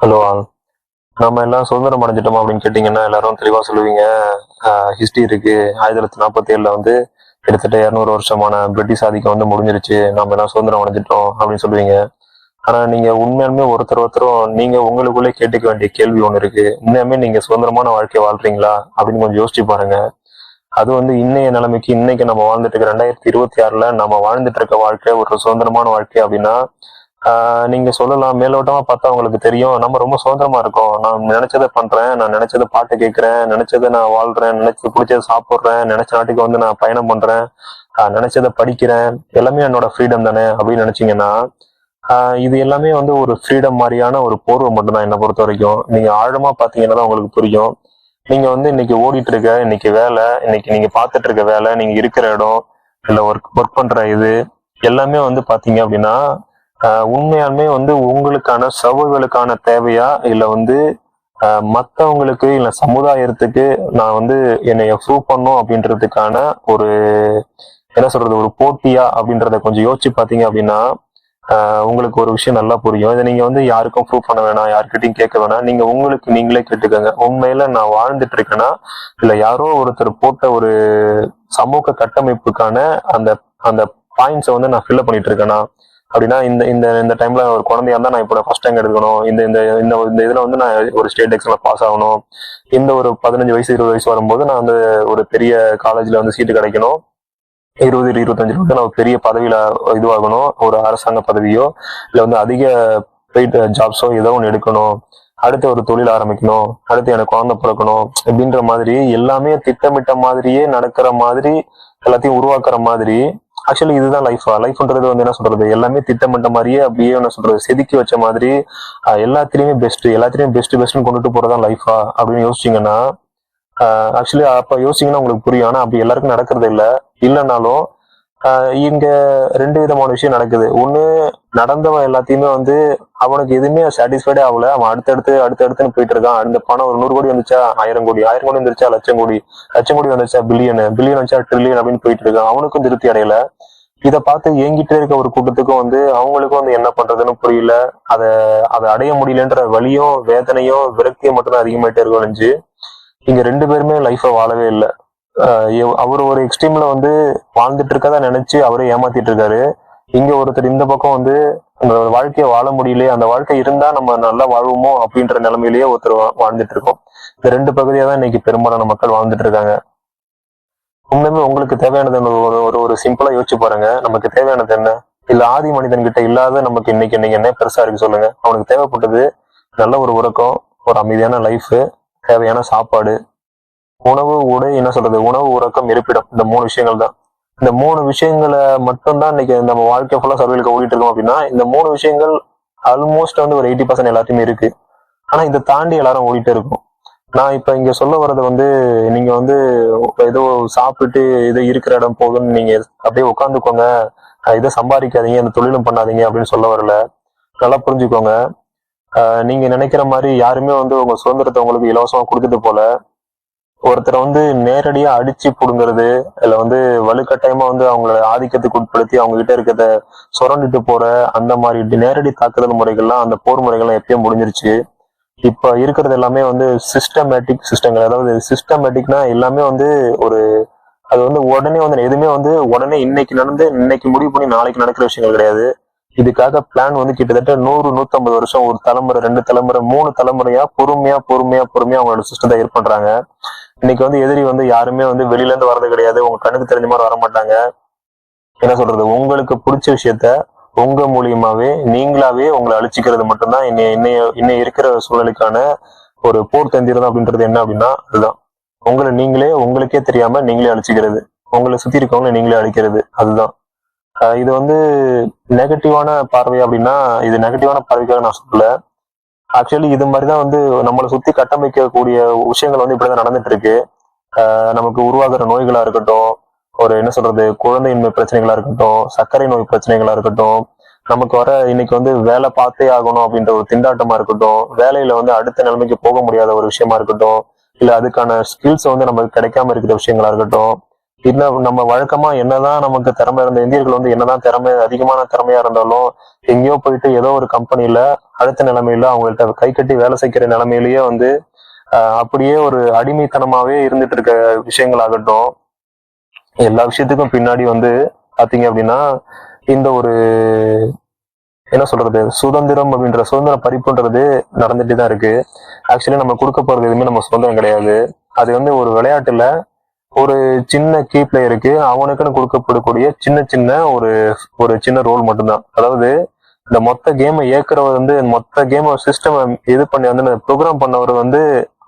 Hello all. நம்ம எல்லாம் சுதந்திரம் அடைஞ்சிட்டோமா அப்படின்னு கேட்டிங்கன்னா எல்லாரும் தெளிவா சொல்லுவீங்க. ஹிஸ்ட்ரி இருக்கு. 1947ல வந்து கிட்டத்தட்ட 200 வருஷமான பிரிட்டிஷ் ஆதிக்கம் வந்து முடிஞ்சிருச்சு. நம்ம எல்லாம் சுதந்திரம் அடைஞ்சிட்டோம் அப்படின்னு சொல்லுவீங்க. ஆனா நீங்க உண்மையாலுமே ஒருத்தரும் நீங்க உங்களுக்குள்ளே கேட்டுக்க வேண்டிய கேள்வி ஒண்ணு இருக்கு. உண்மையாலுமே நீங்க சுதந்திரமான வாழ்க்கை வாழ்றீங்களா அப்படின்னு கொஞ்சம் யோசிச்சு பாருங்க. அது வந்து இன்னைய நிலைமைக்கு இன்னைக்கு நம்ம வாழ்ந்துட்டு இருக்க 2026ல நம்ம வாழ்ந்துட்டு இருக்க வாழ்க்கை ஒரு சுதந்திரமான வாழ்க்கை அப்படின்னா நீங்க சொல்லலாம். மேலோட்டமா பார்த்தா உங்களுக்கு தெரியும் நம்ம ரொம்ப சுதந்திரமா இருக்கோம். நான் நினைச்சதை பண்றேன், நான் நினைச்சதை பாட்டு கேட்கிறேன், நினைச்சதை நான் வாழ்றேன், நினைச்சது பிடிச்சதை சாப்பிடுறேன், நினைச்ச நாட்டுக்கு வந்து நான் பயணம் பண்றேன், நினைச்சதை படிக்கிறேன், எல்லாமே என்னோட ஃப்ரீடம் தானே அப்படின்னு நினைச்சீங்கன்னா இது எல்லாமே வந்து ஒரு ஃப்ரீடம் மாதிரியான ஒரு போர்வை மட்டும்தான் என்னை பொறுத்த வரைக்கும். நீங்க ஆழமா பாத்தீங்கன்னா தான் உங்களுக்கு புரியும். நீங்க வந்து இன்னைக்கு ஓடிட்டு இருக்க இன்னைக்கு வேலை, இன்னைக்கு நீங்க பார்த்துட்டு இருக்க வேலை, நீங்க இருக்கிற இடம், இல்ல ஒர்க் பண்ற இது எல்லாமே வந்து பாத்தீங்க அப்படின்னா உண்மையாலுமே வந்து உங்களுக்கான சவால்களுக்கான தேவையா, இல்ல வந்து மத்தவங்களுக்கு இல்ல சமுதாயத்துக்கு நான் வந்து என்னைய ப்ரூவ் பண்ணும் அப்படின்றதுக்கான ஒரு என்ன சொல்றது ஒரு போட்டியா அப்படின்றத கொஞ்சம் யோசிச்சு பாத்தீங்க அப்படின்னா உங்களுக்கு ஒரு விஷயம் நல்லா புரியும். இதை நீங்க வந்து யாருக்கும் ப்ரூவ் பண்ண வேணாம், யாருக்கிட்டையும் கேட்க வேணாம். நீங்க உங்களுக்கு நீங்களே கேட்டுக்கோங்க. உண்மையில நான் வாழ்ந்துட்டு இருக்கேன்னா, இல்ல யாரோ ஒருத்தர் போட்ட ஒரு சமூக கட்டமைப்புக்கான அந்த அந்த பாயிண்ட்ஸை வந்து நான் ஃபில்அப் பண்ணிட்டு இருக்கேனா அப்படின்னா இந்த இந்த இந்த டைம்ல ஒரு குழந்தையா இருந்தா நான் இப்போ ஃபர்ஸ்ட் ரேங்க் எடுக்கணும், இந்த இந்த இந்த இந்த இதுல வந்து நான் ஒரு ஸ்டேட் எக்ஸாம்ல பாஸ் ஆகணும், இந்த ஒரு 15 வயசு 20 வயசு வரும்போது நான் வந்து ஒரு பெரிய காலேஜ்ல வந்து சீட்டு கிடைக்கணும், 20 25 நான் ஒரு பெரிய பதவியில இதுவாகணும், ஒரு அரசாங்க பதவியோ இல்ல வந்து அதிக பெய்ட் ஜாப்ஸோ ஏதோ ஒன்று எடுக்கணும், அடுத்து ஒரு தொழில் ஆரம்பிக்கணும், அடுத்து எனக்கு குழந்தை பிறக்கணும் அப்படின்ற மாதிரி எல்லாமே திட்டமிட்ட மாதிரியே நடக்கிற மாதிரி எல்லாத்தையும் உருவாக்குற மாதிரி ஆக்சுவலி இதுதான் லைஃப்ன்றது வந்து என்ன சொல்றது எல்லாமே திட்டமிட்ட மாதிரியே அப்படியே என்ன சொல்றது செதுக்கி வச்ச மாதிரி எல்லாத்திலயுமே பெஸ்ட்னு கொண்டுட்டு போறதான் லைஃபா அப்படின்னு யோசிச்சீங்கன்னா ஆக்சுவலி அப்ப யோசிச்சீங்கன்னா உங்களுக்கு புரியும். ஆனா அப்படி எல்லாருக்கும் நடக்கிறது இல்லைன்னாலும் இங்க ரெண்டு விதமான விஷயம் நடக்குது. ஒண்ணு, நடந்தவன் எல்லாத்தையுமே வந்து அவனுக்கு எதுவுமே சாட்டிஸ்ஃபைடே ஆகல, அவன் அடுத்தடுத்துன்னு போயிட்டு இருக்கான். அந்த பணம் ஒரு 100 கோடி வந்துச்சா 1000 கோடி, 1000 கோடி வந்துருச்சா லட்சம் கோடி, லட்சம் கோடி வந்துச்சா பில்லியன் வந்துச்சா ட்ரில்லியன் அப்படின்னு போயிட்டு இருக்கான். அவனுக்கும் திருப்தி அடையல. இதை பார்த்து ஏங்கிட்டே இருக்க ஒரு கூட்டத்துக்கும் வந்து அவங்களுக்கும் வந்து என்ன பண்றதுன்னு புரியல. அதை அதை அடைய முடியலன்ற வலியும் வேதனையும் விரக்தியும் மட்டும் தான் அதிகமாயிட்டே இருக்கும். இங்க ரெண்டு பேருமே லைஃப வாழவே இல்லை. அவர் ஒரு எக்ஸ்ட்ரீம்ல வந்து வாழ்ந்துட்டு இருக்கதா நினைச்சு அவரே ஏமாத்திட்டு இருக்காரு. இங்க ஒருத்தர் இந்த பக்கம் வந்து அந்த வாழ்க்கையை வாழ முடியலையே, அந்த வாழ்க்கை இருந்தா நம்ம நல்லா வாழ்வோமோ அப்படின்ற நிலைமையிலேயே ஒருத்தர் வாழ்ந்துட்டு இருக்கோம். இந்த ரெண்டு பகுதியா தான் இன்னைக்கு பெரும்பாலான மக்கள் வாழ்ந்துட்டு இருக்காங்க. உண்மையுமே உங்களுக்கு தேவையானது ஒரு ஒரு ஒரு சிம்பிளா யோசிச்சு பாருங்க. நமக்கு தேவையானது என்ன? இல்ல ஆதி மனிதன் கிட்ட இல்லாத நமக்கு இன்னைக்கு இன்னைக்கு என்ன பெருசா இருக்கு சொல்லுங்க. அவனுக்கு தேவைப்பட்டது நல்ல ஒரு உறக்கம், ஒரு அமைதியான லைஃப், தேவையான சாப்பாடு, உணவு, உடை, என்ன சொல்றது உணவு, உறக்கம், இருப்பிடம். இந்த 3 விஷயங்கள் தான். இந்த 3 விஷயங்களை மட்டும்தான் இன்னைக்கு நம்ம வாழ்க்கை ஃபுல்லா சர்வைலுக்கு ஓடிட்டு இருக்கோம் அப்படின்னா இந்த 3 விஷயங்கள் ஆல்மோஸ்ட் வந்து ஒரு 80% எல்லாத்தையுமே இருக்கு. ஆனா இதை தாண்டி எல்லாரும் ஓடிட்டு இருக்கும். நான் இப்ப இங்க சொல்ல வர்றது வந்து நீங்க வந்து ஏதோ சாப்பிட்டு இது இருக்கிற இடம் போதுன்னு நீங்க அப்படியே உட்காந்துக்கோங்க, இதை சம்பாதிக்காதீங்க, இந்த தொழிலும் பண்ணாதீங்க அப்படின்னு சொல்ல வரல. நல்லா புரிஞ்சுக்கோங்க. நீங்க நினைக்கிற மாதிரி யாருமே வந்து உங்க சுதந்திரத்தை உங்களுக்கு இலவசமா கொடுத்துட்டு போல. ஒருத்தரை வந்து நேரடியா அடிச்சு புடுங்கிறது, இல்ல வந்து வலுக்கட்டாயமா வந்து அவங்கள ஆதிக்கத்துக்கு உட்படுத்தி அவங்க கிட்ட இருக்கிறத சுரண்டிட்டு போற அந்த மாதிரி நேரடி தாக்குதல் முறைகள்லாம், அந்த போர் முறைகள்லாம் எப்பயும் முடிஞ்சிருச்சு. இப்ப இருக்கிறது எல்லாமே வந்து சிஸ்டமேட்டிக் சிஸ்டங்கள். அதாவது சிஸ்டமேட்டிக்னா எல்லாமே வந்து ஒரு அது வந்து உடனே வந்து எதுவுமே வந்து உடனே இன்னைக்கு நடந்து இன்னைக்கு முடிவு பண்ணி நாளைக்கு நடக்கிற விஷயங்கள் கிடையாது. இதுக்காக பிளான் வந்து கிட்டத்தட்ட 100 150 வருஷம், ஒரு தலைமுறை, 2 தலைமுறை, 3 தலைமுறையா பொறுமையா அவங்களோட சிஸ்டத்தை ஏற்படுறாங்க. இன்னைக்கு வந்து எதிரி வந்து யாருமே வந்து வெளியில இருந்து வர்றது கிடையாது, உங்க கண்ணுக்கு தெரிஞ்ச மாதிரி வர மாட்டாங்க. என்ன சொல்றது உங்களுக்கு பிடிச்ச விஷயத்த உங்க மூலியமாவே நீங்களாவே உங்களை அழிச்சுக்கிறது மட்டும்தான் இன்னைய இருக்கிற சூழலுக்கான ஒரு போர் தந்திரம் அப்படின்றது. என்ன அப்படின்னா அதுதான் உங்களை நீங்களே உங்களுக்கே தெரியாம நீங்களே அழிச்சுக்கிறது, உங்களை சுத்தி இருக்கவங்களை நீங்களே அழிக்கிறது. அதுதான் இது வந்து நெகட்டிவான பார்வை அப்படின்னா இது நெகட்டிவான பார்வைக்காக நான் சொல்லல. ஆக்சுவலி இது மாதிரிதான் வந்து நம்மளை சுத்தி கட்டமைக்கக்கூடிய விஷயங்கள் வந்து இப்படிதான் நடந்துட்டு இருக்கு. நமக்கு உருவாகிற நோய்களா இருக்கட்டும், ஒரு என்ன சொல்றது குழந்தையின்மை பிரச்சனைகளா இருக்கட்டும், சர்க்கரை நோய் பிரச்சனைகளா இருக்கட்டும், நமக்கு வர இன்னைக்கு வந்து வேலை பார்த்தே ஆகணும் அப்படின்ற ஒரு திண்டாட்டமா இருக்கட்டும், வேலையில வந்து அடுத்த நிலைமைக்கு போக முடியாத ஒரு விஷயமா இருக்கட்டும், இல்ல அதுக்கான ஸ்கில்ஸ் வந்து நமக்கு கிடைக்காம இருக்கிற விஷயங்களா இருக்கட்டும், இன்னும் நம்ம வழக்கமா என்னதான் நமக்கு திறமை இருந்த இந்தியர்கள் வந்து என்னதான் அதிகமான திறமையா இருந்தாலும் எங்கேயோ போயிட்டு ஏதோ ஒரு கம்பெனில அடுத்த நிலைமையில அவங்கள்ட்ட கை கட்டி வேலை செய்கிற நிலைமையிலேயே வந்து அப்படியே ஒரு அடிமைத்தனமாவே இருந்துட்டு இருக்க விஷயங்கள் ஆகட்டும், எல்லா விஷயத்துக்கும் பின்னாடி வந்து பாத்தீங்க அப்படின்னா இந்த ஒரு என்ன சொல்றது சுதந்திரம் அப்படின்ற சுதந்திர பறிப்புன்றது நடந்துட்டு தான் இருக்கு. ஆக்சுவலி நம்ம கொடுக்க போறது எதுவுமே நம்ம சுதந்திரம் கிடையாது. அது வந்து ஒரு விளையாட்டுல ஒரு சின்ன கீ பிளேயருக்கு அவனுக்குன்னு கொடுக்கப்படக்கூடிய சின்ன சின்ன ஒரு ஒரு சின்ன ரோல் மட்டும்தான். அதாவது இந்த மொத்த கேமை இயக்குறவர் வந்து மொத்த கேம் சிஸ்டம் இது பண்ணி வந்து ப்ரோக்ராம் பண்ணவர் வந்து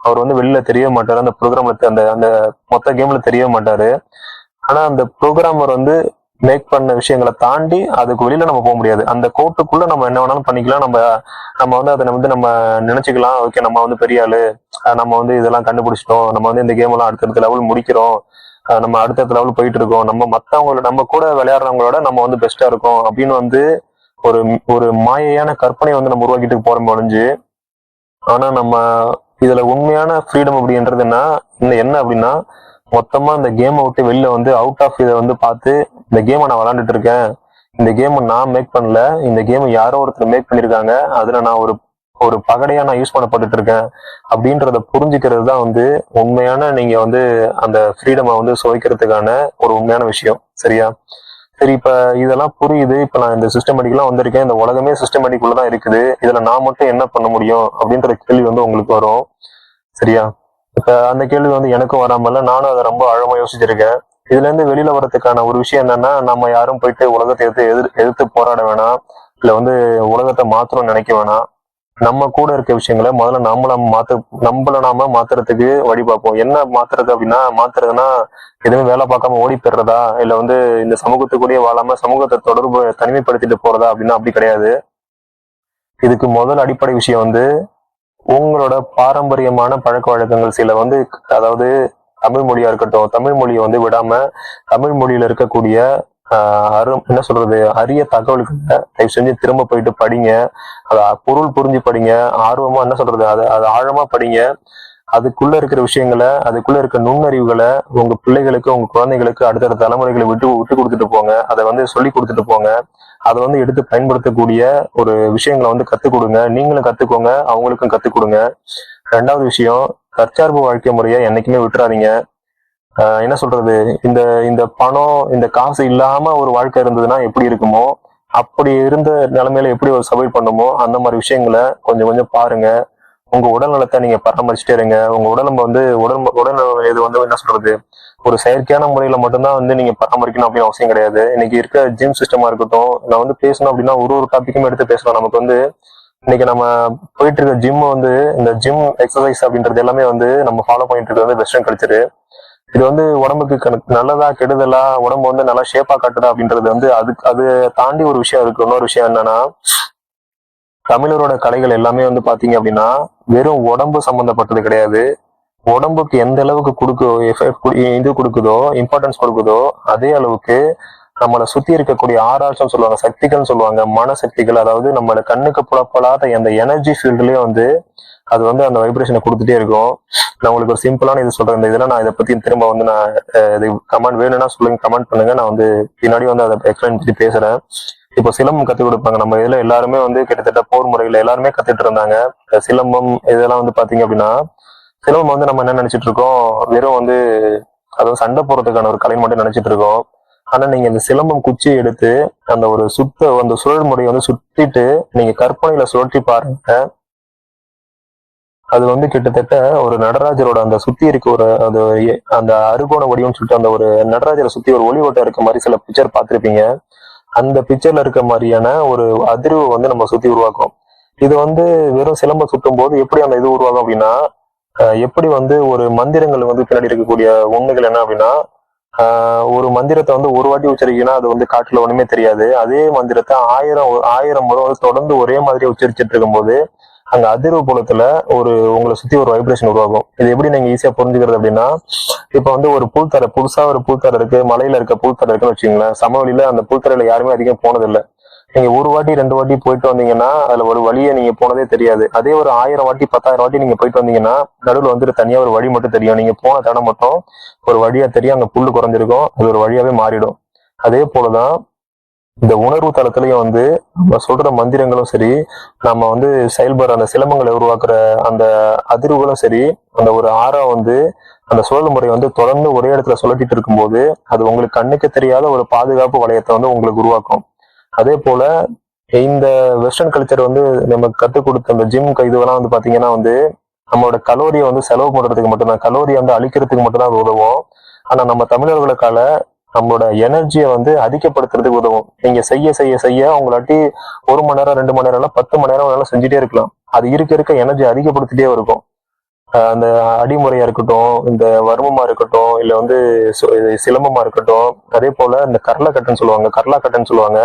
அவர் வந்து வெளியில தெரிய மாட்டாரு. அந்த ப்ரோக்ராம்ல அந்த அந்த மொத்த கேம்ல தெரிய மாட்டாரு. ஆனா அந்த ப்ரோக்ராமர் வந்து மேக் பண்ண விஷயங்களை தாண்டி அதுக்கு வெளியில நம்ம போக முடியாது. அந்த கோர்ட்டுக்குள்ள நம்ம என்ன வேணாலும் பண்ணிக்கலாம். நம்ம நம்ம வந்து அதை வந்து நம்ம நினைச்சுக்கலாம், ஓகே நம்ம வந்து பெரிய ஆளு, நம்ம வந்து இதெல்லாம் கண்டுபிடிச்சிட்டோம், நம்ம வந்து இந்த கேம் எல்லாம் அடுத்தடுத்த லெவல் முடிக்கிறோம், நம்ம அடுத்தடுத்த லெவல் போயிட்டு இருக்கோம், நம்ம மத்தவங்களோட நம்ம கூட விளையாடுறவங்களோட நம்ம வந்து பெஸ்டா இருக்கோம் அப்படின்னு வந்து ஒரு ஒரு மாயையான கற்பனை வந்து நம்ம உருவாக்கிட்டு போறோம் முடிஞ்சு. ஆனா நம்ம இதுல உண்மையான ஃப்ரீடம் அப்படின்றது என்ன அப்படின்னா மொத்தமா இந்த கேமை விட்டு வெளில வந்து அவுட் ஆஃப் இதை வந்து பார்த்து இந்த கேமை நான் விளாண்டுட்டு இருக்கேன், இந்த கேமை நான் மேக் பண்ணல, இந்த கேமை யாரோ ஒருத்தர் மேக் பண்ணிருக்காங்க, அதுல நான் ஒரு ஒரு பகடையா நான் யூஸ் பண்ணப்பட்டுட்டு இருக்கேன் அப்படின்றத புரிஞ்சுக்கிறது தான் வந்து உண்மையான நீங்க வந்து அந்த ஃப்ரீடமை வந்து சுவைக்கிறதுக்கான ஒரு உண்மையான விஷயம். சரியா? சரி, இப்ப இதெல்லாம் புரியுது. இப்ப நான் இந்த சிஸ்டமேட்டிக்லாம் வந்திருக்கேன், இந்த உலகமே சிஸ்டமேட்டிக்குள்ளதான் இருக்குது, இதுல நான் மட்டும் என்ன பண்ண முடியும் அப்படின்ற கேள்வி வந்து உங்களுக்கு வரும். சரியா? இப்ப அந்த கேள்வி வந்து எனக்கும் வராமல நானும் அதை ரொம்ப ஆழமா யோசிச்சிருக்கேன். இதுல இருந்து வெளியில வர்றதுக்கான ஒரு விஷயம் என்னன்னா, நம்ம யாரும் போயிட்டு உலகத்தை எதிர்த்து போராட வேணாம், இல்ல வந்து உலகத்தை மாத்தணும்னு நினைக்க வேணாம். நம்ம கூட இருக்க விஷயங்களை முதல்ல நம்மள நாம மாத்துறதுக்கு வழி பார்ப்போம். என்ன மாத்துறது அப்படின்னா, மாத்துறதுன்னா எதுவும் வேலை பார்க்காம ஓடி போயிடுறதா, இல்ல வந்து இந்த சமூகத்துக்குள்ளேயே வாழாம சமூகத்தை தொடர்பு தனிமைப்படுத்திட்டு போறதா அப்படின்னா அப்படி கிடையாது. இதுக்கு முதல் அடிப்படை விஷயம் வந்து உங்களோட பாரம்பரியமான பழக்க வழக்கங்கள் சில வந்து, அதாவது தமிழ் மொழியா இருக்கட்டும், தமிழ் மொழியை வந்து விடாம தமிழ் மொழியில இருக்கக்கூடிய என்ன சொல்றது அரிய தகவல்களை தயவு செஞ்சு திரும்ப போயிட்டு படிங்க. அத பொருள் புரிஞ்சு படிங்க. ஆர்வமா என்ன சொல்றது அதை ஆழமா படிங்க. அதுக்குள்ள இருக்கிற விஷயங்களை, அதுக்குள்ள இருக்க நுண்ணறிவுகளை உங்க பிள்ளைகளுக்கு, உங்க குழந்தைகளுக்கு, அடுத்தடுத்த தலைமுறைகளை விட்டு விட்டு கொடுத்துட்டு போங்க. அதை வந்து சொல்லி கொடுத்துட்டு போங்க. அதை வந்து எடுத்து பயன்படுத்தக்கூடிய ஒரு விஷயங்களை வந்து கத்துக் கொடுங்க. நீங்களும் கத்துக்கோங்க, அவங்களுக்கும் கத்துக் கொடுங்க. ரெண்டாவது விஷயம், தற்சார்பு வாழ்க்கை முறையை என்னைக்குமே விட்டுறாதீங்க. என்ன சொல்றது இந்த இந்த பணம் இந்த காசு இல்லாம ஒரு வாழ்க்கை இருந்ததுன்னா எப்படி இருக்குமோ, அப்படி இருந்த நிலைமையில எப்படி ஒரு சர்வை பண்ணுமோ அந்த மாதிரி விஷயங்களை கொஞ்சம் கொஞ்சம் பாருங்க. உங்க உடல் நலத்தை நீங்க பராமரிச்சுட்டே இருங்க. உங்க உடல் வந்து உடல் இது வந்து என்ன சொல்றது ஒரு செயற்கையான முறையில மட்டும்தான் வந்து நீங்க பராமரிக்கணும் அப்படின்னு அவசியம் கிடையாது. இன்னைக்கு இருக்க ஜிம் சிஸ்டமா இருக்கட்டும், நான் வந்து பேசணும் அப்படின்னா ஒரு டாபிக்கும் எடுத்து பேசலாம். நமக்கு வந்து இன்னைக்கு நம்ம போயிட்டு இருக்க ஜிம் வந்து இந்த ஜிம் எக்ஸசைஸ் அப்படின்றது எல்லாமே வந்து நம்ம ஃபாலோ பண்ணிட்டு இருக்கிறது வந்து வெஸ்டர்ன் கல்ச்சரு. இது வந்து உடம்புக்கு நல்லதா கெடுதலா, உடம்பு வந்து நல்லா ஷேப்பா காட்டுதா அப்படின்றது வந்து அது தாண்டி ஒரு விஷயம் இருக்கு. இன்னொரு விஷயம் என்னன்னா, தமிழரோட கலைகள் எல்லாமே வந்து பாத்தீங்க அப்படின்னா வெறும் உடம்பு சம்பந்தப்பட்டது கிடையாது. உடம்புக்கு எந்த அளவுக்கு இது கொடுக்குதோ, இம்பார்ட்டன்ஸ் கொடுக்குதோ, அதே அளவுக்கு நம்மளை சுத்தி இருக்கக்கூடிய ஆராய்ச்சின்னு சொல்லுவாங்க, சக்திகள்னு சொல்லுவாங்க, மனசக்திகள், அதாவது நம்மள கண்ணுக்கு புலப்படாத அந்த எனர்ஜி ஃபீல்ட்லயே வந்து அது வந்து அந்த வைப்ரேஷனை கொடுத்துட்டே இருக்கும். நான் உங்களுக்கு ஒரு சிம்பிளான இது சொல்றேன். இந்த இதெல்லாம் நான் இதை பத்தி திரும்ப வந்து நான் இது கமெண்ட் வேணும்னா சொல்லுங்க, கமெண்ட் பண்ணுங்க. நான் வந்து பின்னாடி வந்து அதை எக்ஸ்பிளைன் பத்தி பேசுறேன். இப்போ சிலம்பம் கத்துக் கொடுப்பாங்க. நம்ம இதுல எல்லாருமே வந்து கிட்டத்தட்ட போர் முறையில எல்லாருமே கத்துட்டு இருந்தாங்க. சிலம்பம் இதெல்லாம் வந்து பாத்தீங்க அப்படின்னா, சிலம்பம் வந்து நம்ம என்ன நினைச்சிட்டு இருக்கோம், வெறும் வந்து அதாவது சண்டை போறதுக்கான ஒரு கலை மட்டும் நினைச்சிட்டு இருக்கோம். ஆனா நீங்க இந்த சிலம்பம் குச்சியை எடுத்து அந்த ஒரு அந்த சுழல் முறையை வந்து சுத்திட்டு நீங்க கற்பனையில சுழற்றி பாருங்க. அது வந்து கிட்டத்தட்ட ஒரு நடராஜரோட அந்த சுத்தி இருக்க ஒரு அந்த அறுகோண வடிவம்னு சொல்லிட்டு அந்த ஒரு நடராஜரை சுத்தி ஒரு ஒளி ஓட்டம் இருக்க மாதிரி சில பிக்சர் பார்த்திருப்பீங்க. அந்த பிக்சர்ல இருக்க மாதிரியான ஒரு அதிர்வு வந்து நம்ம சுத்தி உருவாக்கும். இது வந்து வெறும் சிலம்பம் சுத்தும் போது எப்படி அந்த இது உருவாகும் அப்படின்னா, எப்படி வந்து ஒரு மந்திரங்கள் வந்து பின்னாடி இருக்கக்கூடிய உண்மைகள் என்ன அப்படின்னா, ஒரு மந்திரத்தை வந்து ஒரு வாட்டி உச்சரிக்கணும், அது வந்து காட்டுல ஒண்ணுமே தெரியாது. அதே மந்திரத்தை ஆயிரம் முறை தொடர்ந்து ஒரே மாதிரி உச்சரிச்சுட்டு இருக்கும் போது அங்க அதிர்வு புலத்துல உங்களை சுத்தி ஒரு வைப்ரேஷன் உருவாகும். இது எப்படி நீங்க ஈஸியா புரிஞ்சுக்கிறது அப்படின்னா, இப்ப வந்து ஒரு புல்தரை, புதுசா ஒரு புல்தரை இருக்கு, மலையில இருக்க புல்தரை இருக்குன்னு வச்சுக்கோங்களேன். சமவெளியில அந்த புல்தரையில யாருமே அதிகம் போனதில்லை. நீங்க ஒரு வாட்டி 2 வாட்டி போயிட்டு வந்தீங்கன்னா அதுல ஒரு வழியை நீங்க போனதே தெரியாது. அதே ஒரு 1000 வாட்டி 10,000 வாட்டி நீங்க போயிட்டு வந்தீங்கன்னா நடுவில் வந்துட்டு தனியா ஒரு வழி மட்டும் தெரியும். நீங்க போன தடம் மட்டும் ஒரு வழியா தெரியும். அங்க புல்லு குறைஞ்சிருக்கும், அது ஒரு வழியாவே மாறிடும். அதே போலதான் இந்த உணர்வு தளத்திலையும் வந்து நம்ம சொல்ற மந்திரங்களும் சரி, நம்ம வந்து செயல்படுற அந்த சிலம்பங்களை உருவாக்குற அந்த அதிர்வுகளும் சரி, அந்த ஒரு ஆறா வந்து அந்த சுழல் முறை வந்து தொடர்ந்து ஒரே இடத்துல சுழட்டிட்டு இருக்கும்போது அது உங்களுக்கு கண்ணுக்கு தெரியாத ஒரு பாதுகாப்பு வளையத்தை வந்து உங்களுக்கு உருவாக்கும். அதே போல இந்த வெஸ்டர்ன் கல்ச்சர் வந்து நமக்கு கற்றுக் கொடுத்த அந்த ஜிம் இதுவெல்லாம் வந்து பாத்தீங்கன்னா வந்து நம்மளோட கலோரியை வந்து செலவு பண்றதுக்கு மட்டும்தான், கலோரியை வந்து அழிக்கிறதுக்கு மட்டும்தான் அது உதவும். ஆனா நம்ம தமிழர்களுக்கால நம்மளோட எனர்ஜியை வந்து அதிகப்படுத்துறதுக்கு உதவும். நீங்க செய்ய செய்ய செய்ய உங்களாட்டி 1 மணி நேரம் 2 மணி நேரம் இல்ல 10 மணி நேரம் வேணாலும் செஞ்சுட்டே இருக்கலாம். அது இருக்க இருக்க எனர்ஜி அதிகப்படுத்திட்டே இருக்கும். அந்த அடிமுறையா இருக்கட்டும், இந்த வர்மமா இருக்கட்டும், இல்ல வந்து சிலம்பமா இருக்கட்டும், அதே போல இந்த கர்லா கட்டுன்னு சொல்லுவாங்க.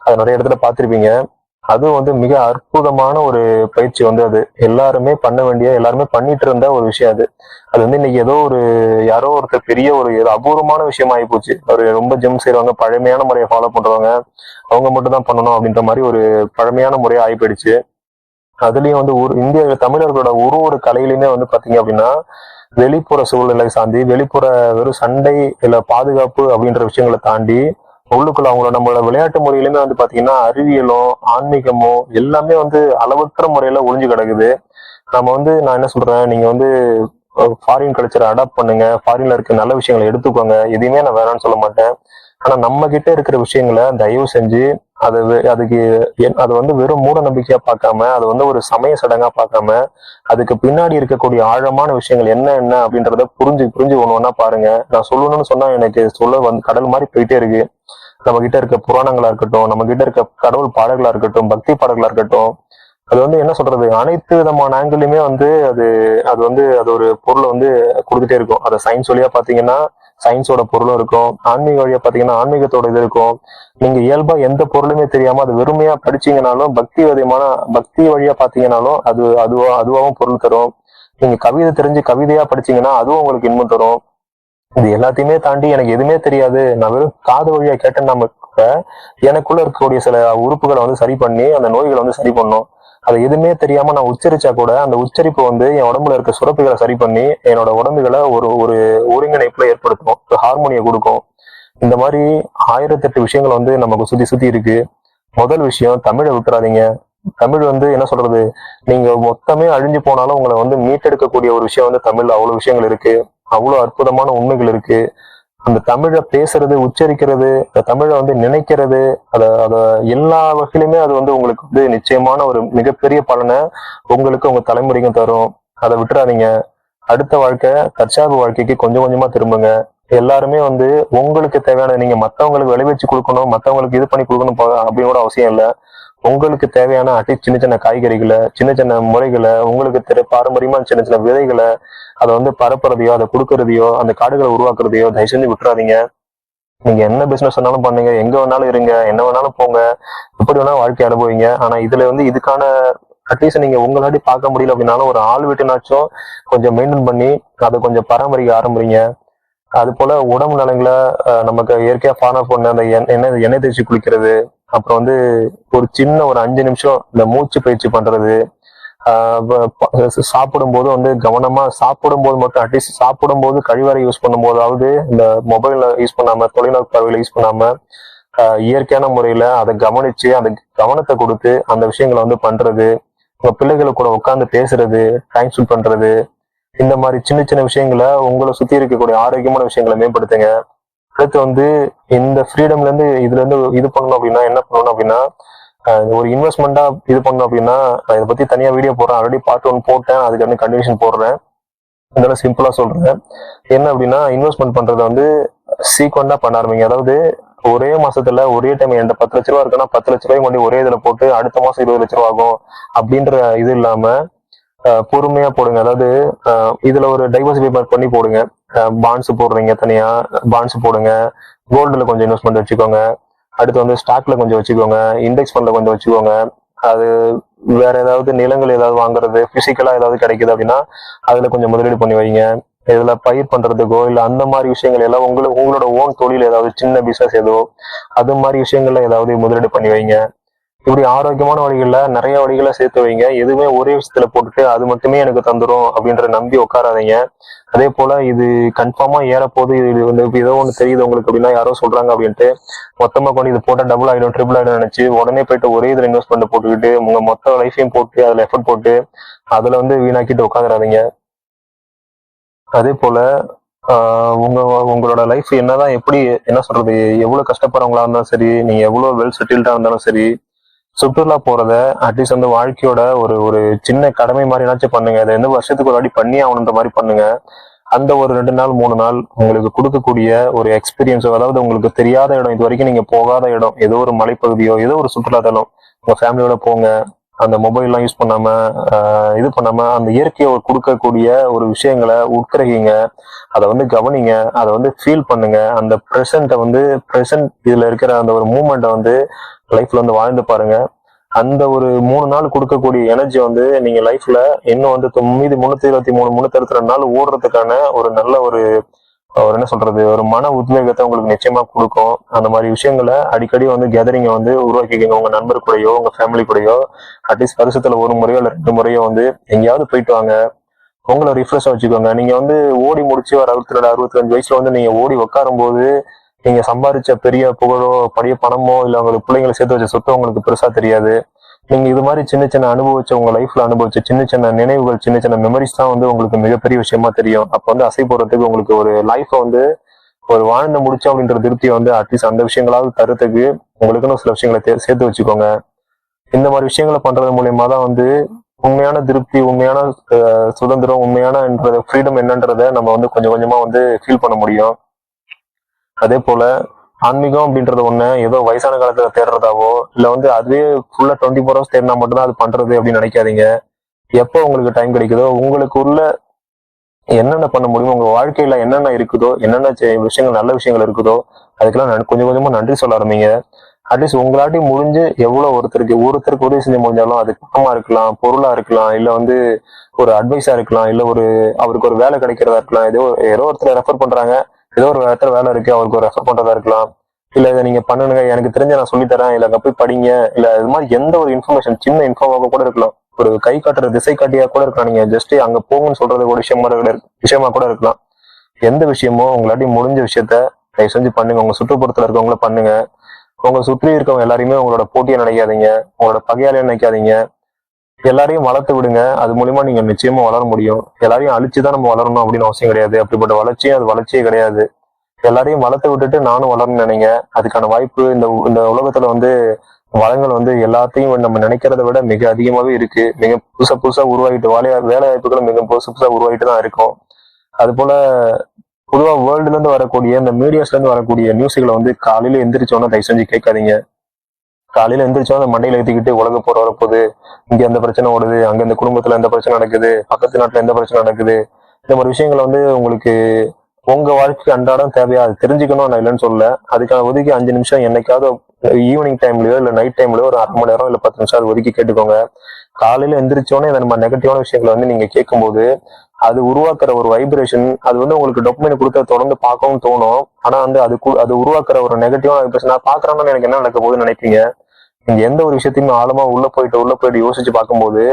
அது நிறைய இடத்துல பார்த்திருப்பீங்க. அது வந்து மிக அற்புதமான ஒரு பயிற்சி வந்து அது. எல்லாருமே பண்ண வேண்டிய, எல்லாருமே பண்ணிட்டு இருந்த ஒரு விஷயம் அது. அது வந்து இன்னைக்கு ஏதோ ஒரு யாரோ ஒருத்தர் பெரிய ஒரு ஏதோ அபூர்வமான விஷயம் ஆகி போச்சு. ஒரு ரொம்ப ஜிம் செய்றவங்க, பழமையான முறையை ஃபாலோ பண்றவங்க, அவங்க மட்டும் தான் பண்ணணும் அப்படின்ற மாதிரி ஒரு பழமையான முறையா ஆகி போயிடுச்சு. அதுலயும் வந்து ஒரு இந்திய தமிழர்களோட ஒரு கலையிலுமே வந்து பாத்தீங்க அப்படின்னா வெளிப்புற சூழ்நிலை சார்ந்து வெளிப்புற வெறும் சண்டை இல்ல பாதுகாப்பு அப்படின்ற விஷயங்களை தாண்டி உள்ளுக்குள்ள அவங்களோட நம்மளோட விளையாட்டு முறையிலுமே வந்து பாத்தீங்கன்னா அறிவியலும் ஆன்மீகமும் எல்லாமே வந்து அளவற்ற முறையில ஒளிஞ்சு கிடக்குது. நம்ம வந்து நான் என்ன சொல்றேன், நீங்க வந்து ஃபாரின் கல்ச்சரை அடாப்ட் பண்ணுங்க, ஃபாரின்ல இருக்க நல்ல விஷயங்களை எடுத்துக்கோங்க, எதையுமே நான் வேணாம்னு சொல்ல மாட்டேன். ஆனா நம்ம கிட்ட இருக்கிற விஷயங்களை தயவு செஞ்சு அதுக்கு அது வந்து வெறும் மூட நம்பிக்கையா பார்க்காம, அது வந்து ஒரு சமய சடங்கா பார்க்காம, அதுக்கு பின்னாடி இருக்கக்கூடிய ஆழமான விஷயங்கள் என்ன என்ன அப்படின்றத புரிஞ்சு புரிஞ்சு ஒண்ணு ஒண்ணா பாருங்க. நான் சொல்லணும்னு சொன்னா எனக்கு சொல்ல வந்து கடல் மாதிரி போயிட்டே இருக்கு. நம்ம கிட்ட இருக்க புராணங்களா இருக்கட்டும், நம்ம கிட்ட இருக்க கடவுள் பாடல்களா இருக்கட்டும், பக்தி பாடல்களா இருக்கட்டும், அது வந்து என்ன சொல்றது, அனைத்து விதமான ஆங்கிளுமே வந்து அது அது வந்து அது ஒரு பொருளை வந்து கொடுத்துட்டே இருக்கும். அதை சயின்ஸ் வழியா பாத்தீங்கன்னா சயின்ஸோட பொருளும் இருக்கும், ஆன்மீக வழியா பாத்தீங்கன்னா ஆன்மீகத்தோட இது இருக்கும். நீங்க இயல்பா எந்த பொருளுமே தெரியாம அது வெறுமையா படிச்சீங்கனாலும், பக்தி வழியா பாத்தீங்கன்னாலும் அதுவாகவும் பொருள் தரும். நீங்க கவிதை தெரிஞ்சு கவிதையா படிச்சீங்கன்னா அதுவும் உங்களுக்கு இன்பம் தரும். இது எல்லாத்தையுமே தாண்டி எனக்கு எதுவுமே தெரியாது, நான் வெறும் காது வழியா கேட்டேன்னா கூட எனக்குள்ள இருக்கக்கூடிய சில உறுப்புகளை வந்து சரி பண்ணி அந்த நோய்களை வந்து சரி பண்ணும். அது எதுவுமே தெரியாம நான் உச்சரிச்சா கூட அந்த உச்சரிப்பு வந்து என் உடம்புல இருக்க சுரப்புகளை சரி பண்ணி என்னோட உடம்புகளை ஒரு ஒரு ஒருங்கிணைப்புல ஏற்படுத்தும், ஒரு ஹார்மோனியை கொடுக்கும். இந்த மாதிரி 1008 விஷயங்கள் வந்து நமக்கு சுத்தி சுத்தி இருக்கு. முதல் விஷயம், தமிழை விட்டுறாதீங்க. தமிழ் வந்து என்ன சொல்றது, நீங்க மொத்தமே அழிஞ்சு போனாலும் உங்களை வந்து மீட்டெடுக்கக்கூடிய ஒரு விஷயம் வந்து தமிழ்ல அவ்வளவு விஷயங்கள் இருக்கு, அவ்வளவு அற்புதமான உண்மைகள் இருக்கு. அந்த தமிழை பேசுறது, உச்சரிக்கிறது, அந்த தமிழை வந்து நினைக்கிறது, அத எல்லா வகையிலுமே அது வந்து உங்களுக்கு வந்து நிச்சயமான ஒரு மிகப்பெரிய பலனை உங்களுக்கு உங்க தலைமுறைக்கும் தரும். அதை விட்டுறாதீங்க. அடுத்த வாழ்க்கை தற்சார்பு வாழ்க்கைக்கு கொஞ்சம் கொஞ்சமா திரும்புங்க. எல்லாருமே வந்து உங்களுக்கு தேவையான, நீங்க மத்தவங்களுக்கு விளைவிச்சு கொடுக்கணும், மத்தவங்களுக்கு இது பண்ணி கொடுக்கணும் அப்படின்னு கூட அவசியம் இல்லை. உங்களுக்கு தேவையான சின்ன சின்ன காய்கறிகளை, சின்ன சின்ன முறைகளை, உங்களுக்கு பாரம்பரியமா சின்ன சின்ன விதைகளை அதை வந்து பரப்புறதையோ, அதை கொடுக்கறதையோ, அந்த காடுகளை உருவாக்குறதையோ தயவு செஞ்சு விட்டுறாதீங்க. நீங்க என்ன பிசினஸ் வேணாலும் பண்ணுங்க, எங்க வேணாலும் இருங்க, என்ன வேணாலும் போங்க, எப்படி வேணாலும் வாழ்க்கை அனுபவிங்க. ஆனா இதுல வந்து இதுக்கான அட்லீஸ்ட் நீங்க உங்களாட்டி பார்க்க முடியல அப்படின்னாலும் ஒரு ஆள் வீட்டுனாச்சும் கொஞ்சம் மெயின்டைன் பண்ணி அதை கொஞ்சம் பராமரிக்க ஆரம்பிங்க. அது போல உடம்பு நலங்களை நமக்கு இயற்கையா ஃபாலோ பண்ண அந்த எண்ணெய் தேய்ச்சி குளிக்கிறது, அப்புறம் வந்து ஒரு சின்ன ஒரு 5 நிமிஷம் இந்த மூச்சு பயிற்சி பண்றது, சாப்பிடும் போது வந்து கவனமா சாப்பிடும் போது மட்டும், அட்லீஸ்ட் சாப்பிடும் போது கழிவறை யூஸ் பண்ணும் போதாவது இந்த மொபைல்ல யூஸ் பண்ணாம, தொலைநோக்கு பார்வையில யூஸ் பண்ணாம இயற்கையான முறையில அதை கவனிச்சு அந்த கவனத்தை கொடுத்து அந்த விஷயங்களை வந்து பண்றது, உங்க பிள்ளைகளை கூட உட்காந்து பேசுறது, டைம் ஸ்பெண்ட் பண்றது, இந்த மாதிரி சின்ன சின்ன விஷயங்களை உங்களை சுத்தி இருக்கக்கூடிய ஆரோக்கியமான விஷயங்களை மேம்படுத்துங்க. அடுத்து வந்து இந்த ஃப்ரீடம்ல இருந்து இதுல இருந்து இது பண்ணணும் அப்படின்னா என்ன பண்ணணும் அப்படின்னா, ஒரு இன்வெஸ்ட்மெண்டா இது பண்ணணும் அப்படின்னா இதை பத்தி தனியா வீடியோ போடுறேன், ஆல்ரெடி பார்ட் 1 போட்டேன், அதுக்கு கண்டினியூஷன் போடுறேன். இதெல்லாம் சிம்பிளா சொல்றேன். என்ன அப்படின்னா, இன்வெஸ்ட்மெண்ட் பண்றதை வந்து சீக்வெண்டா பண்ண ஆரம்பிங்க. அதாவது ஒரே மாசத்துல ஒரே டைம் என்கிட்ட 10 லட்ச ரூபா இருக்குன்னா 10 லட்ச ரூபாய் கொண்டு ஒரே இதுல போட்டு அடுத்த மாசம் 20 லட்ச ரூபா ஆகும் அப்படின்ற இது இல்லாம பொறுமையா போடுங்க. அதாவது இதுல ஒரு டைவர்சிஃபை பண்ணி போடுங்க. பாண்ட்ஸ் போடுறீங்க தனியா, பாண்ட்ஸ் போடுங்க. கோல்டுல கொஞ்சம் இன்வெஸ்ட்மெண்ட் வச்சுக்கோங்க. அடுத்து வந்து ஸ்டாக்ல கொஞ்சம் வச்சுக்கோங்க, இண்டெக்ஸ் ஃபண்ட்ல கொஞ்சம் வச்சுக்கோங்க. அது வேற ஏதாவது நிலங்கள் ஏதாவது வாங்குறது, பிசிக்கலா ஏதாவது கிடைக்குது அப்படின்னா அதுல கொஞ்சம் முதலீடு பண்ணி வைங்க. இதுல பயிர் பண்றதுக்கோ இல்ல அந்த மாதிரி விஷயங்கள் எல்லாம் உங்களோட ஓன் தொழில் ஏதாவது சின்ன பிசினஸ் ஏதோ அது மாதிரி விஷயங்கள்ல ஏதாவது முதலீடு பண்ணி வைங்க. இப்படி ஆரோக்கியமான வழிகள்ல நிறைய வழிகளை சேர்த்து வைங்க. எதுவுமே ஒரே விஷயத்துல போட்டுட்டு அது மட்டுமே எனக்கு தந்துரும் அப்படின்ற நம்பி உட்காராதீங்க. அதே போல இது கன்ஃபார்மா ஏறப்போகுது, இது வந்து ஏதோ ஒண்ணு தெரியுது உங்களுக்கு அப்படின்னா, யாரோ சொல்றாங்க அப்படின்ட்டு மொத்தமா கொண்டு இது போட்டா டபுள் ஆயிடும் ட்ரிபிள் ஆயிடும் நினைச்சு உடனே போயிட்டு ஒரே இதுல இன்வெஸ்ட்மெண்ட் போட்டுக்கிட்டு உங்க மொத்த லைஃபையும் போட்டு அதுல எஃபர்ட் போட்டு அதுல வந்து வீணாக்கிட்டு உட்காந்துடாதீங்க. அதே போல உங்களோட லைஃப் என்னதான் எப்படி என்ன சொல்றது, எவ்வளவு கஷ்டப்படுறவங்களா இருந்தாலும் சரி, நீங்க எவ்வளவு வெல் செட்டில்டா இருந்தாலும் சரி, சுற்றுலா போறத அட்லீஸ்ட் வந்து வாழ்க்கையோட ஒரு ஒரு சின்ன கடமை மாதிரினாச்சும் பண்ணுங்க. அதை வந்து வருஷத்துக்கு ஒரு வாட்டி பண்ணி ஆகணுன்ற மாதிரி பண்ணுங்க. அந்த ஒரு 2 நாள் 3 நாள் உங்களுக்கு கொடுக்கக்கூடிய ஒரு எக்ஸ்பீரியன்ஸோ, அதாவது உங்களுக்கு தெரியாத இடம், இது வரைக்கும் நீங்க போகாத இடம், ஏதோ ஒரு மலைப்பகுதியோ ஏதோ ஒரு சுற்றுலா தலம், உங்க ஃபேமிலியோட போங்க. அந்த மொபைல் எல்லாம் யூஸ் பண்ணாம இது பண்ணாம அந்த இயற்கையை கொடுக்கக்கூடிய ஒரு விஷயங்களை உட்கிரகிங்க. அதை வந்து கவனிங்க, அதை வந்து ஃபீல் பண்ணுங்க. அந்த ப்ரெசன்ட் இதுல இருக்கிற அந்த ஒரு மூமெண்ட்டை வந்து லைஃப்ல வந்து வாழ்ந்து பாருங்க. அந்த ஒரு 3 நாள் கொடுக்கக்கூடிய எனர்ஜி வந்து நீங்க லைஃப்ல இன்னும் வந்து மீதி 323 362 நாள் ஓடுறதுக்கான ஒரு நல்ல ஒரு என்ன சொல்றது, ஒரு மன உத்வேகத்தை உங்களுக்கு நிச்சயமா கொடுக்கும். அந்த மாதிரி விஷயங்களை அடிக்கடி வந்து கேதரிங்க வந்து உருவாக்கிக்கோங்க. உங்க நண்பர் கூடயோ உங்க ஃபேமிலி கூடயோ அட்லீஸ்ட் வருஷத்துல 1 முறையோ இல்லை 2 முறையோ வந்து எங்கேயாவது போயிட்டு வாங்க. உங்களை ரிஃப்ரெஷ் வச்சுக்கோங்க. நீங்க வந்து ஓடி முடிச்சு ஒரு 62 65 வயசுல வந்து நீங்க ஓடி உட்காரும் போது நீங்க சம்பாதிச்ச பெரிய புகழோ பெரிய பணமோ இல்ல உங்களுக்கு பிள்ளைங்களை சேர்த்து வச்ச சொத்தோ உங்களுக்கு பெருசா தெரியாது. நீங்க இது மாதிரி சின்ன சின்ன அனுபவிச்ச உங்க லைஃப்ல அனுபவிச்ச சின்ன சின்ன நினைவுகள், சின்ன சின்ன மெமரிஸ் தான் வந்து உங்களுக்கு மிகப்பெரிய விஷயமா தெரியும். அப்ப வந்து அசை போடுறதுக்கு உங்களுக்கு ஒரு லைஃப் வந்து ஒரு வாழ்ந்து முடிச்சோம் அப்படின்ற திருப்தியை வந்து அட்லீஸ்ட் அந்த விஷயங்களாவது தரத்துக்கு உங்களுக்குன்னு சில விஷயங்களை சேர்த்து வச்சுக்கோங்க. இந்த மாதிரி விஷயங்களை பண்றது மூலியமா தான் வந்து உண்மையான திருப்தி, உண்மையான சுதந்திரம், உண்மையான ஃப்ரீடம் என்னன்றதை நம்ம வந்து கொஞ்சம் கொஞ்சமா வந்து ஃபீல் பண்ண முடியும். அதே போல ஆன்மீகம் அப்படின்றது ஒண்ணு ஏதோ வயசான காலத்துல தேடுறதாவோ இல்ல வந்து அதுவே ஃபுல்லா 24 hours தேடினா மட்டும்தான் அது பண்றது அப்படின்னு நினைக்காதீங்க. எப்போ உங்களுக்கு டைம் கிடைக்குதோ உங்களுக்கு உள்ள என்னென்ன பண்ண முடியுமோ, உங்க வாழ்க்கையில என்னென்ன இருக்குதோ, என்னென்ன விஷயங்கள் நல்ல விஷயங்கள் இருக்குதோ அதுக்கெல்லாம் கொஞ்சம் கொஞ்சமா நன்றி சொல்ல ஆரம்பிங்க. அட்லீஸ்ட் உங்களாட்டி முடிஞ்சு எவ்வளவு ஒருத்தருக்கு உதவி செஞ்சு முடிஞ்சாலும் அது குடும்பமா இருக்கலாம், பொருளா இருக்கலாம், இல்ல வந்து ஒரு அட்வைஸா இருக்கலாம், இல்ல ஒரு அவருக்கு ஒரு வேலை கிடைக்கிறதா இருக்கலாம், ஏதோ ஒருத்தர் ரெஃபர் பண்றாங்க, ஏதோ ஒரு இடத்துல வேலை இருக்கு அவருக்கு ஒரு ரெஃபர் பண்றதா இருக்கலாம், இல்ல இதை நீங்க பண்ணுங்க எனக்கு தெரிஞ்ச நான் சொல்லி தரேன், இல்ல அங்க போய் படிங்க, இல்ல இது மாதிரி எந்த ஒரு இன்ஃபர்மேஷன் சின்ன இன்ஃபார்மாக கூட இருக்கலாம், ஒரு கை காட்டுற திசை காட்டியா கூட இருக்கலாம், நீங்க ஜஸ்ட் அங்க போங்கன்னு சொல்றது ஒரு விஷயமா கூட இருக்கலாம். எந்த விஷயமோ உங்களாட்டி முடிஞ்ச விஷயத்த தயவு செஞ்சு பண்ணுங்க. உங்க சுற்றுப்புறத்துல இருக்கவங்கள பண்ணுங்க. உங்க சுற்றி இருக்கவங்க எல்லாரையுமே உங்களோட போட்டியை நினைக்காதீங்க, உங்களோட பகையாளியை நினைக்காதீங்க. எல்லாரையும் வளர்த்து விடுங்க. அது மூலியமா நீங்க நிச்சயமா வளர முடியும். எல்லாரையும் அழிச்சுதான் நம்ம வளரணும் அப்படின்னு அவசியம் கிடையாது. அப்படிப்பட்ட அது வளர்ச்சியே கிடையாது. எல்லாரையும் வளர்த்து விட்டுட்டு நானும் வளரணும்னு நினைங்க. அதுக்கான வாய்ப்பு இந்த இந்த உலகத்துல வந்து வளங்கள் வந்து எல்லாத்தையும் நம்ம நினைக்கிறத விட மிக அதிகமாவே இருக்கு. மிக புதுசா புதுசா உருவாகிட்டு வேலை வாய்ப்புகளும் மிக புதுசு புதுசா உருவாகிட்டு தான் இருக்கும். அது போல பொதுவா வேர்ல்டுல இருந்து வரக்கூடிய இந்த மீடியாஸ்ல இருந்து வரக்கூடிய நியூஸ்களை வந்து காலையில எந்திரிச்சோன்னா தயவு செஞ்சு கேட்காதீங்க. காலையில எந்திரிச்சோன்னா மண்டையில ஏத்திக்கிட்டு உலக போற வரப்போகுது, இங்க எந்த பிரச்சனை ஓடுது, அங்க இந்த குடும்பத்துல எந்த பிரச்சனை நடக்குது, பக்கத்து நாட்டுல எந்த பிரச்சனை நடக்குது, இந்த மாதிரி விஷயங்களை வந்து உங்களுக்கு உங்க வாழ்க்கைக்கு அன்றாடம் தேவையா அது தெரிஞ்சுக்கணும். நான் இல்லைன்னு சொல்ல, அதுக்கான ஒதுக்கி 5 நிமிஷம் என்னைக்காவது ஈவினிங் டைம்லயோ இல்ல நைட் டைம்லயோ ஒரு 1/2 மணி நேரம் இல்ல 10 நிமிஷம் அது ஒதுக்கி கேட்டுக்கோங்க. காலையில எந்திரிச்சோன்னே இந்த நம்ம நெகட்டிவான விஷயங்களை வந்து நீங்க கேட்கும்போது அது உருவாக்குற ஒரு வைப்ரேஷன், அது வந்து உங்களுக்கு டொப்பமைன் கொடுத்த தொடர்ந்து பார்க்கவும் தோணும். ஆனா வந்து அது உருவாக்குற ஒரு நெகட்டிவான வைப்ரேஷன் நான் பாக்குறேன்னா எனக்கு என்ன நடக்க போகுதுன்னு நினைப்பீங்க. நீங்க எந்த ஒரு விஷயத்தையும் ஆழமா உள்ள போயிட்டு யோசிச்சு பார்க்கும்போது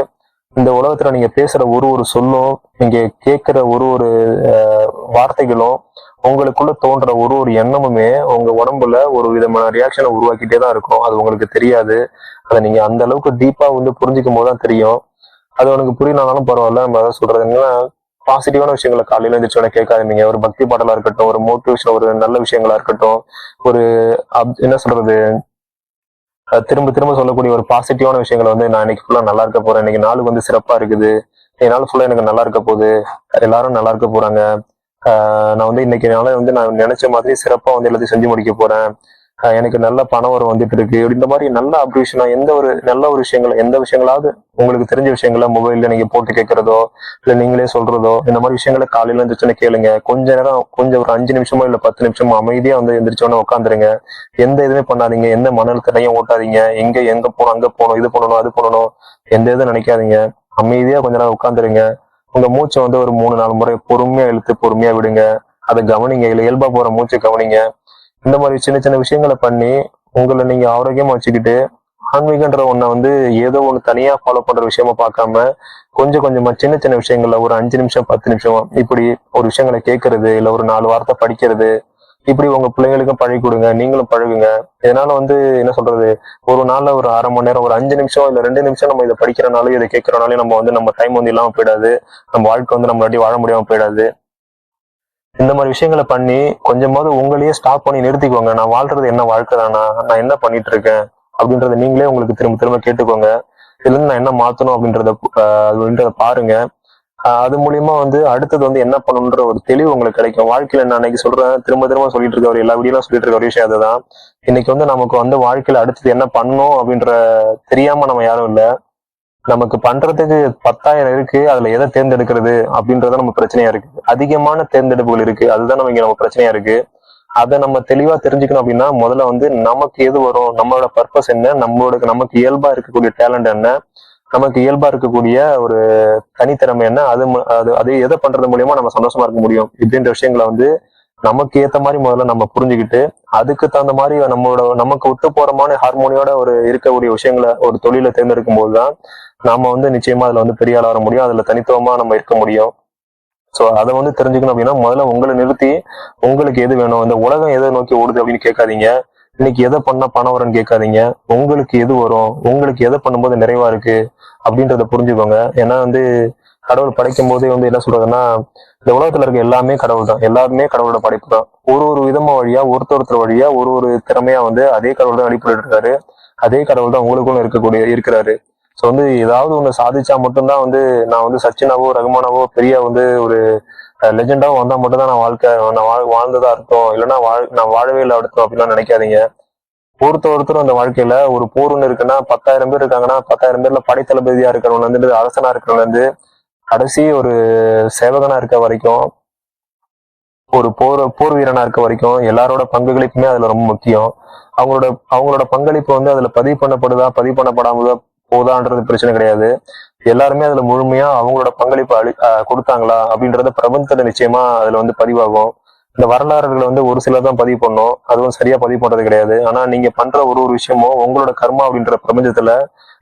இந்த உலகத்துல நீங்க பேசுற ஒரு சொல்லும், நீங்க கேட்கிற ஒரு வார்த்தைகளும், உங்களுக்குள்ள தோன்ற ஒரு எண்ணமுமே உங்க உடம்புல ஒரு விதமான ரியாக்ஷனை உருவாக்கிட்டே தான் இருக்கும். அது உங்களுக்கு தெரியாது. அதை நீங்க அந்த அளவுக்கு டீப்பா வந்து புரிஞ்சுக்கும் போதுதான் தெரியும். அது உனக்கு புரியலனாலும் பரவாயில்ல. நம்ம அதை சொல்றது என்னன்னா, பாசிட்டிவான விஷயங்களை காலையில எழுந்திரிச்சோட கேட்காதீங்க. ஒரு பக்தி பாடலா இருக்கட்டும், ஒரு மோட்டிவேஷன், ஒரு நல்ல விஷயங்களா இருக்கட்டும், ஒரு என்ன சொல்றது, திரும்ப திரும்ப சொல்லக்கூடிய ஒரு பாசிட்டிவான விஷயங்களை வந்து நான் இன்னைக்கு ஃபுல்லா நல்லா இருக்க போறேன், இன்னைக்கு நாளுக்கு வந்து சிறப்பா இருக்குது, இன்னைக்கு நாள் ஃபுல்லா எனக்கு நல்லா இருக்க போகுது, எல்லாரும் நல்லா இருக்க போறாங்க, நான் வந்து இன்னைக்கு நாளை வந்து நான் நினைச்ச மாதிரி சிறப்பா வந்து எல்லாத்தையும் செஞ்சு முடிக்க போறேன், எனக்கு நல்ல பணம் வர வந்துட்டு இருக்கு, இந்த மாதிரி நல்ல அப்ரிஷனா நல்ல ஒரு விஷயங்கள், எந்த விஷயங்களாவது உங்களுக்கு தெரிஞ்ச விஷயங்கள மொபைல்ல நீங்க போட்டு கேட்கறதோ இல்ல நீங்களே சொல்றதோ, இந்த மாதிரி விஷயங்களை காலையில எந்திரிச்சோன்னு கேளுங்க. கொஞ்ச நேரம் கொஞ்சம் ஒரு 5 நிமிஷமோ இல்ல 10 நிமிஷமோ அமைதியா வந்து எந்திரிச்சோன்னு உட்காந்துருங்க. எந்த இதுவுமே பண்ணாதீங்க, எந்த மனழுத்தத்தையும் ஓட்டாதீங்க, எங்க போகணும் அங்க போகணும் இது பண்ணணும் அது பண்ணணும் எந்த இதுவும் நினைக்காதீங்க. அமைதியா கொஞ்ச நேரம் உட்காந்துருங்க. உங்க மூச்சை வந்து ஒரு 3-4 முறை பொறுமையா இழுத்து பொறுமையா விடுங்க. அதை கவனிங்க. இல்ல இயல்பா போற மூச்சை கவனிங்க. இந்த மாதிரி சின்ன சின்ன விஷயங்களை பண்ணி உங்களை நீங்க ஆரோக்கியமா வச்சுக்கிட்டு ஆன்மீகன்ற ஒன்றை வந்து ஏதோ ஒன்று தனியா ஃபாலோ பண்ற விஷயமா பார்க்காம கொஞ்சம் கொஞ்சமா சின்ன சின்ன விஷயங்கள்ல ஒரு 5 நிமிஷம் 10 நிமிஷம் இப்படி ஒரு விஷயங்களை கேட்கறது, இல்ல ஒரு 4 வார்த்தை படிக்கிறது, இப்படி உங்க பிள்ளைங்களுக்கும் பழகி கொடுங்க, நீங்களும் பழகுங்க. இதனால வந்து என்ன சொல்றது, ஒரு நாள்ல ஒரு அரை மணி நேரம், ஒரு 5 நிமிஷம் இல்ல 2 நிமிஷம் நம்ம இதை படிக்கிறனாலும் இதை கேட்கறனாலும் நம்ம வந்து நம்ம டைம் வந்து இல்லாம போயிடாது, நம்ம வாழ்க்கை வந்து நம்ம வாழ முடியாம போயிடாது. இந்த மாதிரி விஷயங்களை பண்ணி கொஞ்சமாவது உங்களையே ஸ்டாப் பண்ணி நிறுத்திக்கோங்க. நான் வாழ்றது என்ன வாழ்க்கை தானா, நான் என்ன பண்ணிட்டு இருக்கேன் அப்படின்றத நீங்களே உங்களுக்கு திரும்ப திரும்ப கேட்டுக்கோங்க. இதுல இருந்து நான் என்ன மாத்தணும் அப்படின்றத பாருங்க. அது மூலியமா வந்து அடுத்தது வந்து என்ன பண்ணணுன்ற ஒரு தெளிவு உங்களுக்கு கிடைக்கும். வாழ்க்கையில நான் அன்னைக்கு சொல்றேன், திரும்ப திரும்ப சொல்லிட்டு இருக்க ஒரு எல்லா வீடியோலாம் சொல்லிட்டு இருக்க ஒரு விஷயம் அதுதான். இன்னைக்கு வந்து நமக்கு வந்து வாழ்க்கையில அடுத்தது என்ன பண்ணணும் அப்படின்ற தெரியாம நம்ம யாரும் இல்ல. நமக்கு பண்றதுக்கு 10,000 இருக்கு, அதுல எதை தேர்ந்தெடுக்கிறது அப்படின்றத நம்ம பிரச்சனையா இருக்கு. அதிகமான தேர்ந்தெடுப்புகள் இருக்கு, அதுதான் நம்ம பிரச்சனையா இருக்கு. அதை நம்ம தெளிவா தெரிஞ்சுக்கணும் அப்படின்னா முதல்ல வந்து நமக்கு எது வரும், நம்மளோட பர்பஸ் என்ன, நமக்கு இயல்பா இருக்கக்கூடிய டேலண்ட் என்ன, நமக்கு இயல்பா இருக்கக்கூடிய ஒரு தனித்திறமை என்ன, அது எதை பண்றது மூலியமா நம்ம சந்தோஷமா இருக்க முடியும் இப்படின்ற விஷயங்களை வந்து நமக்கு ஏத்த மாதிரி முதல்ல நம்ம புரிஞ்சுக்கிட்டு அதுக்கு தகுந்த மாதிரி நமக்கு ஒத்து போறமான ஹார்மோனியோட ஒரு இருக்கக்கூடிய விஷயங்களை ஒரு தொழிலை தேர்ந்தெடுக்கும் போதுதான் நாம வந்து நிச்சயமா அதுல வந்து பெரிய ஆள் வர முடியும், அதுல தனித்துவமா நம்ம இருக்க முடியும். சோ அதை வந்து தெரிஞ்சுக்கணும் அப்படின்னா முதல்ல உங்களை நிறுத்தி உங்களுக்கு எது வேணும், இந்த உலகம் எதை நோக்கி ஓடுது அப்படின்னு கேட்காதீங்க, இன்னைக்கு எதை பண்ணா பணம் வரும்னு கேட்காதீங்க, உங்களுக்கு எது வரும், உங்களுக்கு எதை பண்ணும்போது நிறைவா இருக்கு அப்படின்றத புரிஞ்சுக்கோங்க. ஏன்னா வந்து கடவுள் படைக்கும் போதே வந்து என்ன சொல்றதுன்னா, இந்த உலகத்துல இருக்க எல்லாமே கடவுள் தான், எல்லாருமே கடவுளோட படைப்பு தான். ஒரு ஒரு விதமா வழியா ஒருத்தர் வழியா ஒரு திறமையா வந்து அதே கடவுள் தான் வெளிப்பட்டு இருக்காரு, அதே கடவுள் தான் உங்களுக்குள்ள இருக்கிறாரு. ஸோ வந்து ஏதாவது ஒன்று சாதிச்சா மட்டும்தான் வந்து நான் வந்து சச்சினாவோ ரகுமானாவோ பெரிய வந்து ஒரு லெஜெண்டாவோ வந்தா மட்டும் தான் நான் வாழ்ந்ததா அர்த்தம், இல்லைன்னா நான் வாழவே இல்லை அர்த்தம் அப்படின்லாம் நினைக்காதீங்க. ஒருத்தரும் அந்த வாழ்க்கையில ஒரு போர்னு இருக்குன்னா 10,000 பேர் இருக்காங்கன்னா 10,000 பேர்ல படைத்தளபதியா இருக்கிறவங்க வந்து அரசனா இருக்கிறவங்க வந்து கடைசி ஒரு சேவகனா இருக்க வரைக்கும், ஒரு போர் வீரனா இருக்க வரைக்கும் எல்லாரோட பங்களிப்புமே அதுல ரொம்ப முக்கியம். அவங்களோட அவங்களோட பங்களிப்பு வந்து அதுல பதிவு பண்ணப்படாமதா போதான்றது பிரச்சனை கிடையாது. எல்லாருமே அதுல முழுமையா அவங்களோட பங்களிப்பு கொடுத்தாங்களா அப்படின்றத பிரபஞ்சத்துல நிச்சயமா அதுல வந்து பதிவாகும். இந்த வரலாறுகளை வந்து ஒரு சிலர் தான் பதிவு பண்ணும், அதுவும் சரியா பதிவு பண்றது கிடையாது. ஆனா நீங்க பண்ற ஒரு விஷயமும் உங்களோட கர்மா அப்படின்ற பிரபஞ்சத்துல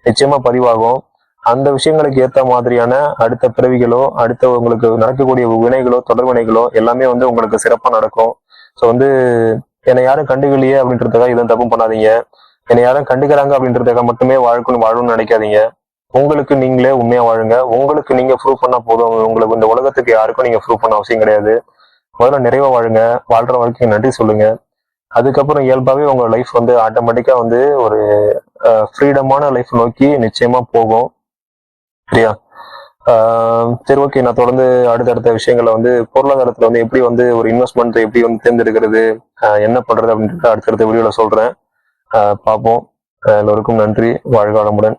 நிச்சயமா பதிவாகும். அந்த விஷயங்களுக்கு ஏத்த மாதிரியான அடுத்த பிறவிகளோ, அடுத்த உங்களுக்கு நடக்கக்கூடிய வினைகளோ, தொடர் வினைகளோ எல்லாமே வந்து உங்களுக்கு சிறப்பா நடக்கும். ஸோ வந்து என்னை யாரும் கண்டுக்கலையே அப்படின்றதுக்காக இதுவும் தப்பு பண்ணாதீங்க. என்னை யாரும் கண்டுக்கிறாங்க அப்படின்றதுக்காக மட்டுமே வாழணும்னு நினைக்காதீங்க. உங்களுக்கு நீங்களே உண்மையா வாழுங்க. உங்களுக்கு நீங்க ப்ரூவ் பண்ணா போதும். உங்களுக்கு இந்த உலகத்துக்கு யாருக்கும் நீங்க ப்ரூவ் பண்ண அவசியம் கிடையாது. முதல்ல நிறைவா வாழுங்க, வாழ்ற வாழ்க்கைக்கு நன்றி சொல்லுங்க. அதுக்கப்புறம் இயல்பாவே உங்க லைஃப் வந்து ஆட்டோமேட்டிக்கா வந்து ஒரு ஃப்ரீடமான லைஃப் நோக்கி நிச்சயமா போகும். சரியா? சரி, ஓகே. நான் தொடர்ந்து அடுத்தடுத்த விஷயங்களை வந்து பொருளாதாரத்துல வந்து எப்படி வந்து ஒரு இன்வெஸ்ட்மெண்ட் எப்படி வந்து தேர்ந்தெடுக்கிறது, என்ன பண்றது அப்படின்ட்டு அடுத்தடுத்த வீடியோல சொல்றேன். பார்ப்போம். எல்லோருக்கும் நன்றி. வாழ்க வளமுடன்.